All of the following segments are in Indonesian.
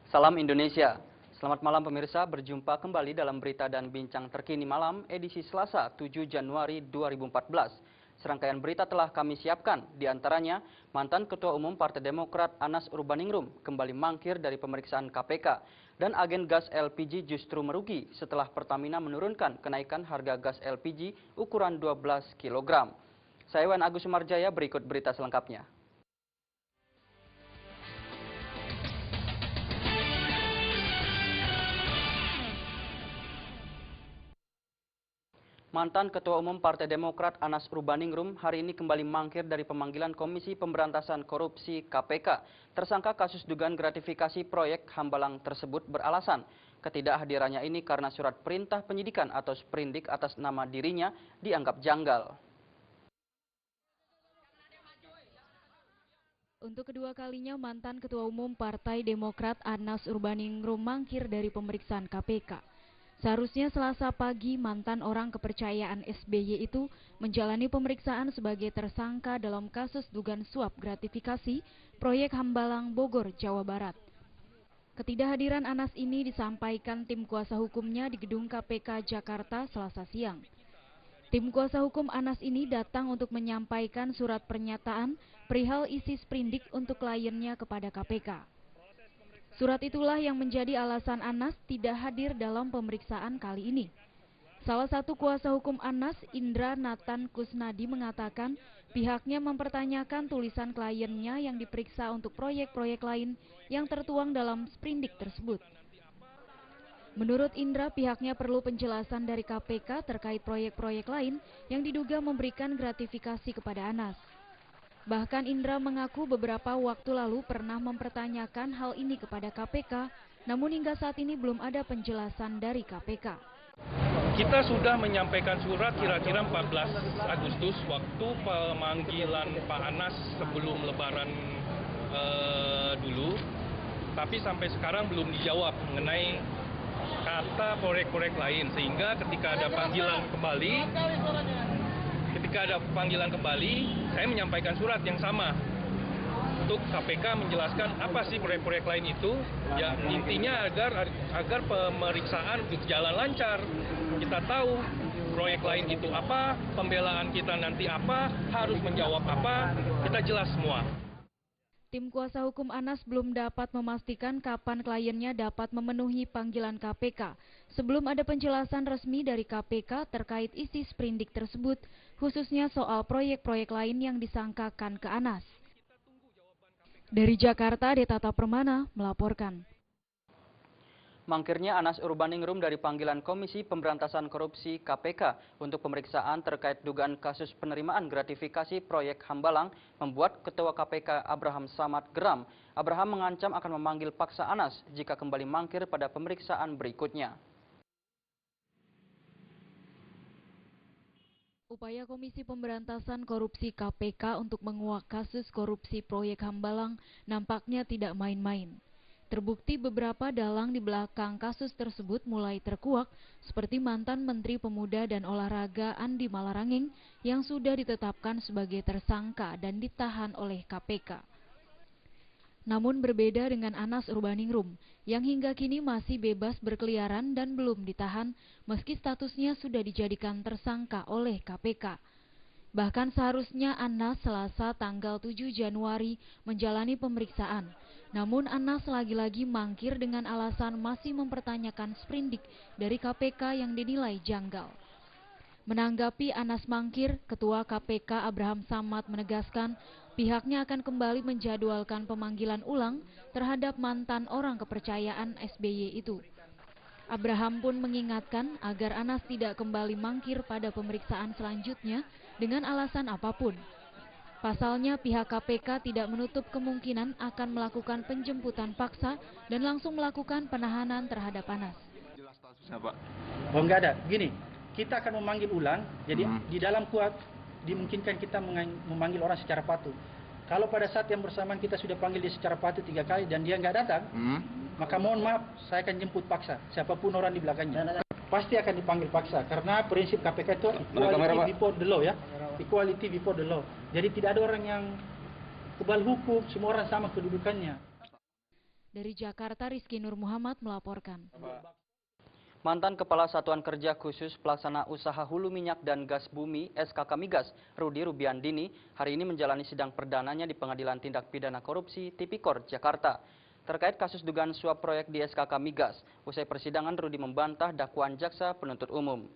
Salam Indonesia. Selamat malam pemirsa, berjumpa kembali dalam berita dan bincang terkini malam edisi Selasa 7 Januari 2014. Serangkaian berita telah kami siapkan, diantaranya mantan Ketua Umum Partai Demokrat Anas Urbaningrum kembali mangkir dari pemeriksaan KPK dan agen gas LPG justru merugi setelah Pertamina menurunkan kenaikan harga gas LPG ukuran 12 kg. Saya Wan Agus Sumarjaya, berikut berita selengkapnya. Mantan Ketua Umum Partai Demokrat Anas Urbaningrum hari ini kembali mangkir dari pemanggilan Komisi Pemberantasan Korupsi KPK. Tersangka kasus dugaan gratifikasi proyek Hambalang tersebut beralasan ketidakhadirannya ini karena surat perintah penyidikan atau sprindik atas nama dirinya dianggap janggal. Untuk kedua kalinya mantan Ketua Umum Partai Demokrat Anas Urbaningrum mangkir dari pemeriksaan KPK. Seharusnya Selasa pagi mantan orang kepercayaan SBY itu menjalani pemeriksaan sebagai tersangka dalam kasus dugaan suap gratifikasi proyek Hambalang Bogor, Jawa Barat. Ketidakhadiran Anas ini disampaikan tim kuasa hukumnya di gedung KPK Jakarta Selasa siang. Tim kuasa hukum Anas ini datang untuk menyampaikan surat pernyataan perihal isi sprindik untuk kliennya kepada KPK. Surat itulah yang menjadi alasan Anas tidak hadir dalam pemeriksaan kali ini. Salah satu kuasa hukum Anas, Indra Nathan Kusnadi, mengatakan pihaknya mempertanyakan tulisan kliennya yang diperiksa untuk proyek-proyek lain yang tertuang dalam sprindik tersebut. Menurut Indra, pihaknya perlu penjelasan dari KPK terkait proyek-proyek lain yang diduga memberikan gratifikasi kepada Anas. Bahkan Indra mengaku beberapa waktu lalu pernah mempertanyakan hal ini kepada KPK, namun hingga saat ini belum ada penjelasan dari KPK. Kita sudah menyampaikan surat kira-kira 14 Agustus waktu pemanggilan Pak Anas sebelum Lebaran dulu, tapi sampai sekarang belum dijawab mengenai kata proyek-proyek lain, sehingga ketika ada panggilan kembali, saya menyampaikan surat yang sama untuk KPK menjelaskan apa sih proyek-proyek lain itu. Ya intinya agar pemeriksaan berjalan lancar. Kita tahu proyek lain itu apa, pembelaan kita nanti apa, harus menjawab apa, kita jelas semua. Tim kuasa hukum Anas belum dapat memastikan kapan kliennya dapat memenuhi panggilan KPK sebelum ada penjelasan resmi dari KPK terkait isi sprindik tersebut, khususnya soal proyek-proyek lain yang disangkakan ke Anas. Dari Jakarta, Detata Permana melaporkan. Mangkirnya Anas Urbaningrum dari panggilan Komisi Pemberantasan Korupsi KPK untuk pemeriksaan terkait dugaan kasus penerimaan gratifikasi proyek Hambalang membuat Ketua KPK Abraham Samad geram. Abraham mengancam akan memanggil paksa Anas jika kembali mangkir pada pemeriksaan berikutnya. Upaya Komisi Pemberantasan Korupsi KPK untuk menguak kasus korupsi proyek Hambalang nampaknya tidak main-main. Terbukti beberapa dalang di belakang kasus tersebut mulai terkuak, seperti mantan Menteri Pemuda dan Olahraga Andi Malarangeng yang sudah ditetapkan sebagai tersangka dan ditahan oleh KPK. Namun berbeda dengan Anas Urbaningrum yang hingga kini masih bebas berkeliaran dan belum ditahan meski statusnya sudah dijadikan tersangka oleh KPK. Bahkan seharusnya Anas Selasa tanggal 7 Januari menjalani pemeriksaan. Namun Anas lagi-lagi mangkir dengan alasan masih mempertanyakan sprindik dari KPK yang dinilai janggal. Menanggapi Anas mangkir, Ketua KPK Abraham Samad menegaskan pihaknya akan kembali menjadwalkan pemanggilan ulang terhadap mantan orang kepercayaan SBY itu. Abraham pun mengingatkan agar Anas tidak kembali mangkir pada pemeriksaan selanjutnya dengan alasan apapun. Pasalnya pihak KPK tidak menutup kemungkinan akan melakukan penjemputan paksa dan langsung melakukan penahanan terhadap Anas. Jelas statusnya, Pak? Oh, enggak ada. Gini, kita akan memanggil ulang, jadi di dalam kuat dimungkinkan kita memanggil orang secara patuh. Kalau pada saat yang bersamaan kita sudah panggil dia secara patuh 3 kali dan dia nggak datang, maka mohon maaf, saya akan jemput paksa siapapun orang di belakangnya. Pasti akan dipanggil paksa karena prinsip KPK itu equality before the law, ya. Equality before the law. Jadi tidak ada orang yang kebal hukum, semua orang sama kedudukannya. Dari Jakarta, Rizky Nur Muhammad melaporkan. Mantan Kepala Satuan Kerja Khusus Pelaksana Usaha Hulu Minyak dan Gas Bumi (SKK Migas), Rudi Rubiandini, hari ini menjalani sidang perdananya di Pengadilan Tindak Pidana Korupsi Tipikor, Jakarta. Terkait kasus dugaan suap proyek di SKK Migas, usai persidangan Rudi membantah dakwaan jaksa penuntut umum.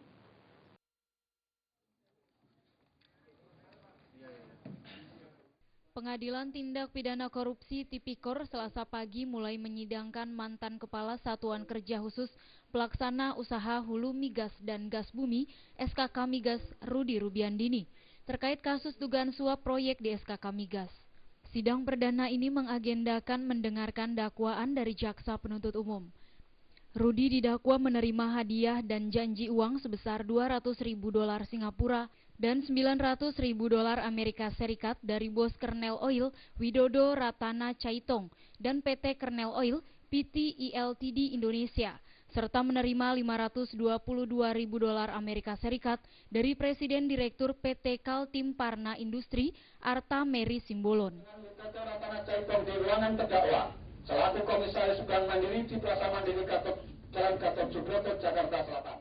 Pengadilan Tindak Pidana Korupsi Tipikor Selasa pagi mulai menyidangkan mantan Kepala Satuan Kerja Khusus Pelaksana Usaha Hulu Migas dan Gas Bumi (SKK Migas) Rudi Rubiandini terkait kasus dugaan suap proyek di SKK Migas. Sidang perdana ini mengagendakan mendengarkan dakwaan dari jaksa penuntut umum. Rudi didakwa menerima hadiah dan janji uang sebesar $200.000 Singapura dan $900.000 Amerika Serikat dari bos Kernel Oil Widodo Ratana Caitong dan PT Kernel Oil Pty Ltd Indonesia, serta menerima $522.000 Amerika Serikat dari Presiden Direktur PT Kaltim Parna Industri Arta Meri Simbolon. Ratana Caitong di ruangan terdakwa selaku Komisaris Bank Mandiri di Plaza Mandiri Jalan Gatot Subroto, Jakarta Selatan.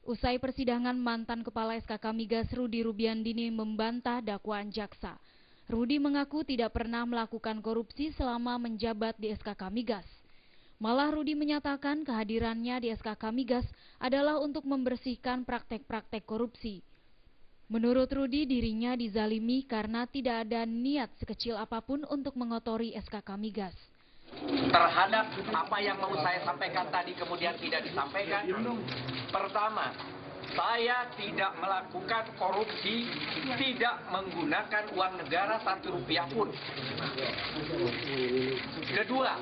Usai persidangan, mantan Kepala SKK Migas Rudi Rubiandini membantah dakwaan jaksa. Rudi mengaku tidak pernah melakukan korupsi selama menjabat di SKK Migas. Malah Rudi menyatakan kehadirannya di SKK Migas adalah untuk membersihkan praktek-praktek korupsi. Menurut Rudi, dirinya dizalimi karena tidak ada niat sekecil apapun untuk mengotori SKK Migas. Terhadap apa yang mau saya sampaikan tadi kemudian tidak disampaikan. Pertama, saya tidak melakukan korupsi, tidak menggunakan uang negara Rp1 pun. Kedua,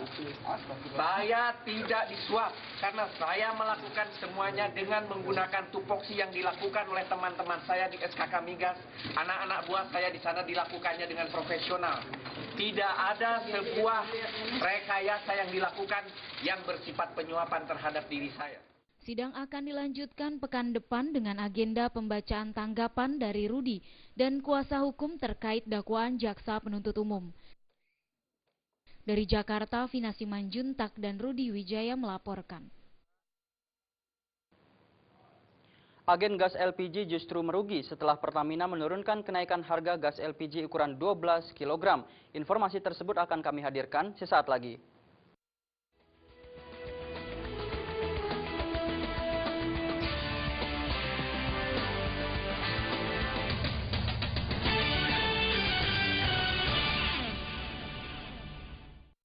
saya tidak disuap karena saya melakukan semuanya dengan menggunakan tupoksi yang dilakukan oleh teman-teman saya di SKK Migas. Anak-anak buah saya di sana dilakukannya dengan profesional. Tidak ada sebuah rekayasa yang dilakukan yang bersifat penyuapan terhadap diri saya. Sidang akan dilanjutkan pekan depan dengan agenda pembacaan tanggapan dari Rudi dan kuasa hukum terkait dakwaan jaksa penuntut umum. Dari Jakarta, Vina Simanjuntak dan Rudi Wijaya melaporkan. Agen gas LPG justru merugi setelah Pertamina menurunkan kenaikan harga gas LPG ukuran 12 kg. Informasi tersebut akan kami hadirkan sesaat lagi.